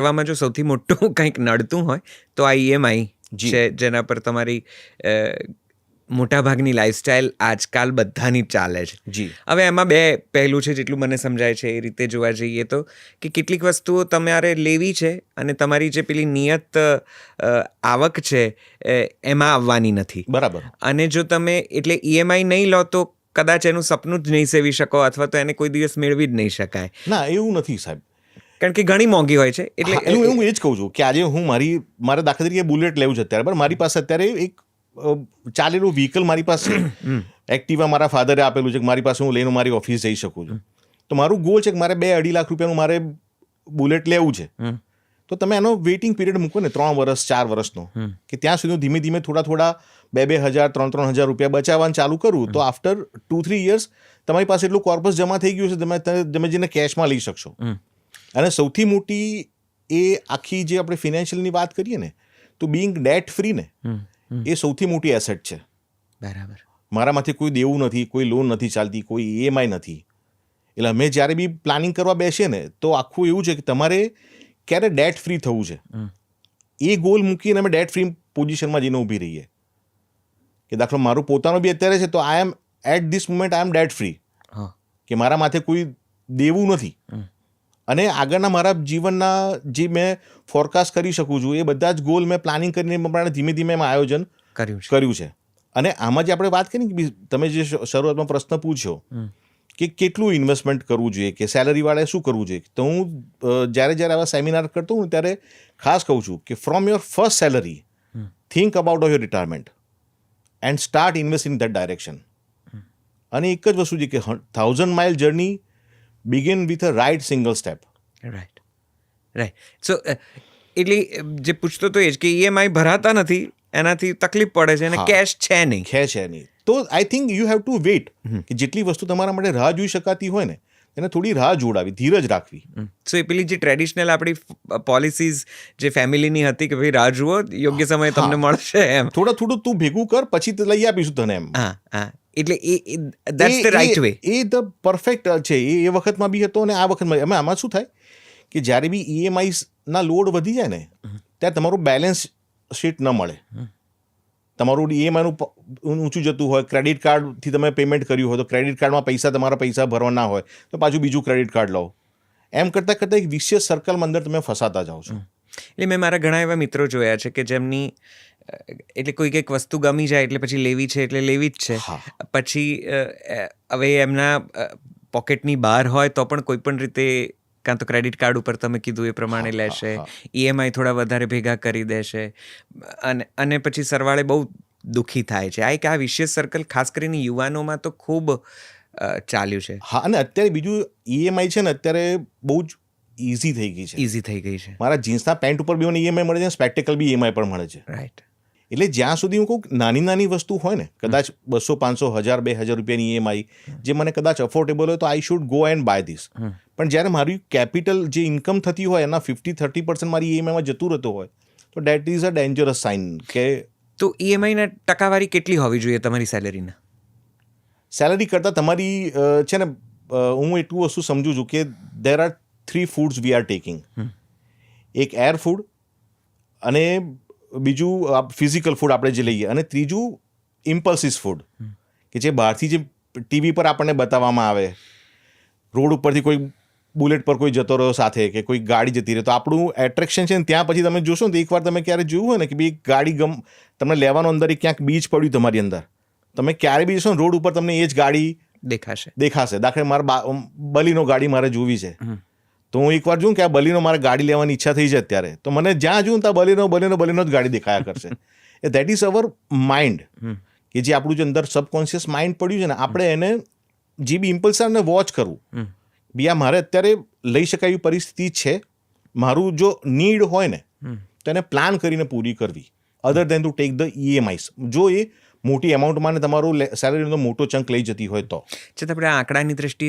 કરવામાં જો સૌથી મોટું કંઈક નડતું હોય તો આ ઈએમઆઈ જી. છે, જેના પર તમારી મોટાભાગની લાઈફસ્ટાઈલ આજકાલ બધાની જ ચાલે છે. જી હવે એમાં બે પહેલું છે, જેટલું મને સમજાય છે એ રીતે જોવા જઈએ તો, કે કેટલીક વસ્તુઓ તમારે લેવી છે અને તમારી જે પેલી નિયત આવક છે એમાં આવવાની નથી. બરાબર. અને જો તમે એટલે ઈએમઆઈ નહીં લો તો કદાચ એનું સપનું જ નહીં સેવી શકો, અથવા તો એને કોઈ દિવસ મેળવી જ નહીં શકાય. ના, એવું નથી સાહેબ. કારણ કે ઘણી મોંઘી હોય છે. એટલે હું એ જ કહું છું કે આજે હું મારે દાખલા તરીકે બુલેટ લેવું છે અત્યારે, બરાબર. મારી પાસે અત્યારે એક ચાલેલું વ્હીકલ મારી પાસે છે. એક્ટિવા મારા ફાધરે આપેલું છે કે મારી પાસે હું લઈને મારી ઓફિસ જઈ શકું છું. તો મારું ગોલ છે કે મારે 2-2.5 લાખ રૂપિયાનું મારે બુલેટ લેવું છે. તો તમે એનો વેઇટિંગ પીરિયડ મૂકો ને 3 વર્ષ 4 વર્ષનો, કે ત્યાં સુધી હું ધીમે ધીમે થોડા 2-2 હજાર 3-3 હજાર રૂપિયા બચાવવાનું ચાલુ કરું, તો આફ્ટર 2-3 યર્સ તમારી પાસે એટલું કોર્પસ જમા થઈ ગયું છે, તમે જેને કેશમાં લઈ શકશો. અને સૌથી મોટી એ આખી જે આપણે ફિનાન્શિયલની વાત કરીએ ને, તો બિંગ ડેટ ફ્રી ને એ સૌથી મોટી એસેટ છે. બરાબર. મારામાંથી કોઈ દેવું નથી, કોઈ લોન નથી ચાલતી, કોઈ ઈએમઆઈ નથી. એટલે અમે જ્યારે બી પ્લાનિંગ કરવા બેસીએ ને તો આખું એવું છે કે તમારે ક્યારે ડેટ ફ્રી થવું છે, એ ગોલ મૂકીને અમે ડેટ ફ્રી પોઝિશનમાં જઈને ઊભી રહીએ. કે દાખલો મારું પોતાનું બી અત્યારે છે, તો I am at this moment I am debt free, કે મારા માથે કોઈ દેવું નથી. અને આગળના મારા જીવનના જે મેં ફોરકાસ્ટ કરી શકું છું, એ બધા જ ગોલ મેં પ્લાનિંગ કરીને ધીમે ધીમે એમાં આયોજન કર્યું છે. અને આમાં જે આપણે વાત કરી કે તમે જે શરૂઆતમાં પ્રશ્ન પૂછ્યો કે કેટલું ઇન્વેસ્ટમેન્ટ કરવું જોઈએ, કે સેલરીવાળાએ શું કરવું જોઈએ, તો હું જ્યારે આવા સેમિનાર કરતો હું ત્યારે ખાસ કહું છું કે from your first salary think about your retirement and start invest in that direction. અને એક જ વસ્તુ છે કે 1000 mile journey begin with a right single step. Right. So એટલે જે પૂછતો તો એ જ કે ઈએમઆઈ ભરાતા નથી, એનાથી તકલીફ પડે છે, અને કેશ છે નહીં. તો I think you have to wait, કે જેટલી વસ્તુ તમારા માટે રાહ જોઈ શકાતી હોય ને એને થોડી રાહ જોડાવી, ધીરજ રાખવી. સો એ પેલી જે ટ્રેડિશનલ આપણી પોલિસીઝ જે ફેમિલીની હતી કે ભાઈ રાહ જુઓ, યોગ્ય સમયે તમને મળશે, એમ થોડું તું ભેગું કર, પછી લઈ આપીશું તને, એમ. એટલે ધેટ્સ ધ રાઇટ વે. એ ધ પરફેક્ટ છે. એ વખતમાં બી હતો અને આ વખતમાં. આમાં શું થાય કે જ્યારે બી ઈએમઆઈ ના લોડ વધી જાય ને, ત્યાં તમારું બેલેન્સ શીટ ન મળે. તમારું ઈએમઆઈનું ઊંચું જતું હોય, ક્રેડિટ કાર્ડથી તમે પેમેન્ટ કર્યું હોય તો ક્રેડિટ કાર્ડમાં તમારા પૈસા ભરવાના હોય તો પાછું બીજું ક્રેડિટ કાર્ડ લો. એમ કરતાં એક વિશેષ સર્કલમાં અંદર તમે ફસાતા જાઓ છો. એટલે મેં મારા ઘણા એવા મિત્રો જોયા છે કે જેમની એટલે કોઈક એક વસ્તુ ગમી જાય એટલે પછી લેવી છે એટલે લેવી જ છે. પછી હવે એમના પોકેટની બહાર હોય તો પણ કોઈ પણ રીતે કાં તો ક્રેડિટ કાર્ડ ઉપર તમે કીધું એ પ્રમાણે લેશે, ઈએમઆઈ થોડા વધારે ભેગા કરી દેશે, અને પછી સરવાળે બહુ દુઃખી થાય છે. આ વિશેષ સર્કલ ખાસ કરીને યુવાનોમાં તો ખૂબ ચાલ્યું છે. હા, અને અત્યારે બીજું ઈએમઆઈ છે ને અત્યારે બહુ જ ઇઝી થઈ ગઈ છે. મારા જીન્સના પેન્ટ ઉપર બી મને ઈએમઆઈ મળે છે, સ્પેક્ટેકલ બી ઈએમઆઈ પર મળે છે. રાઈટ. એટલે જ્યાં સુધી હું કહું નાની વસ્તુ હોય ને, કદાચ 200, 500, 1000, 2000 રૂપિયાની ઈએમઆઈ જે મને કદાચ અફોર્ડેબલ હોય તો I should go and buy this. પણ જ્યારે મારી કેપિટલ જે ઇન્કમ થતી હોય એના 50-30% મારી ઈએમઆઈમાં જતું રહેતું હોય તો debt is a dangerous sign. કે તો ઈએમઆઈના ટકાવારી કેટલી હોવી જોઈએ તમારી સેલરીના? સેલરી કરતાં તમારી છે ને, હું એટલું વસ્તુ સમજું છું કે there are 3 foods we are taking. એક એર ફૂડ, અને બીજું ફિઝિકલ ફૂડ આપણે જે લઈએ, અને ત્રીજું ઇમ્પલ્સિસ ફૂડ, કે જે બહારથી જે ટીવી પર આપણને બતાવવામાં આવે, રોડ ઉપરથી કોઈ બુલેટ પર કોઈ જતો રહ્યો સાથે, કે કોઈ ગાડી જતી રહે, તો આપણું એટ્રેક્શન છે ને ત્યાં પછી તમે જોશો ને તો એકવાર તમે ક્યારે જોયું હોય ને કે ભાઈ ગાડી તમને લેવાનો અંદર ક્યાંક બીજ પડ્યું તમારી અંદર, તમે ક્યારે બી જશો ને રોડ ઉપર તમને એ જ ગાડી દેખાશે. દાખલે મારે બલીનો ગાડી મારે જોવી છે, તો હું એકવાર જોઉં કે આ બલીનો મારે ગાડી લેવાની ઈચ્છા થઈ જાય અત્યારે, તો મને જ્યાં જોઉં ત્યાં બલીનો જ ગાડી દેખાયા કરશે. દેટ ઇઝ અવર માઇન્ડ, કે જે આપણું જે અંદર સબકોન્શિયસ માઇન્ડ પડ્યું છે ને, આપણે એને જે બી ઇમ્પલ્સને વોચ કરવું, બી આ મારે અત્યારે લઈ શકાય એવી પરિસ્થિતિ છે, મારું જો નીડ હોય ને તો એને પ્લાન કરીને પૂરી કરવી, અધર દેન ટુ ટેક ધ ઈએમઆઈસ. જો એ મોટી એમાઉન્ટમાં ને તમારું સેલરીનો મોટો ચંક લઈ જતી હોય તો. આપણે આંકડાની દ્રષ્ટિએ